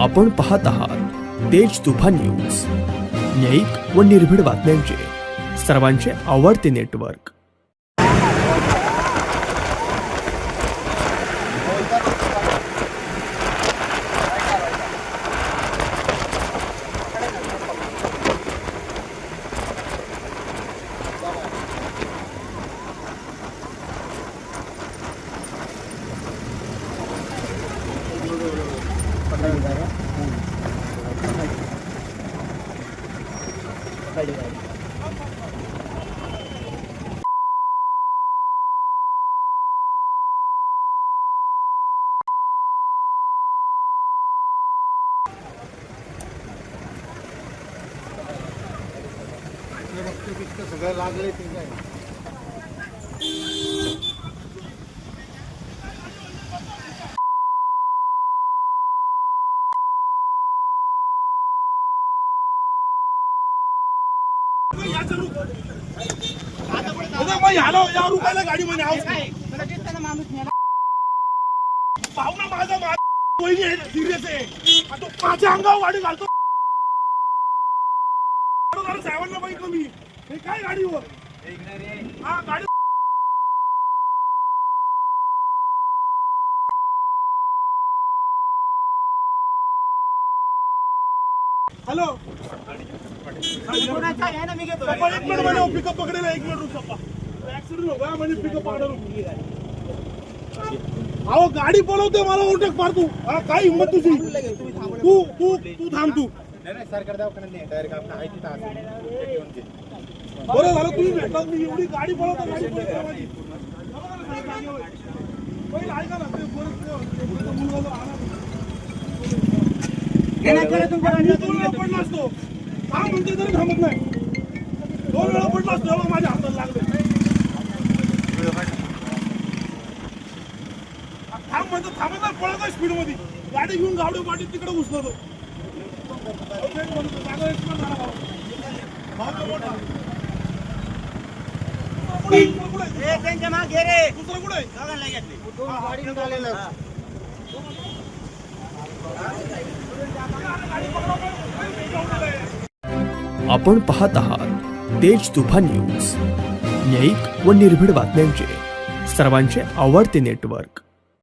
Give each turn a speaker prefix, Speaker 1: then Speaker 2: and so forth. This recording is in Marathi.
Speaker 1: आपण पाहत आहात तेज तुफान न्यूज, न्यायिक व निर्भीड बातम्यांचे सर्वांचे आवडते नेटवर्क।
Speaker 2: सगळं लागले ते काय
Speaker 3: रुपयाला गाडी मध्ये पाहुणा माझा सिरियस आहे। तो माझ्या अंगावर गाडी घालतो। साहेबांना बघितलं मी, हे काय गाडीवर हा गाडी हॅलो एक मिनिट मैंने पिकअप पकड़ेगा, एक मिनट रुक एक्सीडेंट होगा मैंने पिकअप पकड़ा। अहो गाडी बोलवते मला ओटक मार तू। हा काय हिंमत तुझी? तू तू तू थांब तू।
Speaker 2: नाही सरकार दवाखान्यात नाही, डायरेक्ट आपला आहे तिथं असं
Speaker 3: बरं झालं तुम्ही भेटलात। मी एवढी गाडी बोलवतो, गाडी बोलवतो माझी पहिलं ऐका ना ते मुलगा दोन वेळा पडला असतो। का म्हणते तरी थांबत नाही। दोन वेळा पडला असतो, माझ्या हाताला लागले। थांब म्हणतो थांबत नाही, पळत आहे स्पीड मध्ये गाडी घेऊन गावडे पाठी तिकडे घुसलो।
Speaker 2: त्यांच्या मागे रे
Speaker 3: दुसरं कुठे
Speaker 2: गाडी निघालेलं
Speaker 1: आपण पाहत आहात तेज तुफान न्यूज, न्यायिक व निर्भीड बातम्यांचे सर्वांचे आवडते नेटवर्क।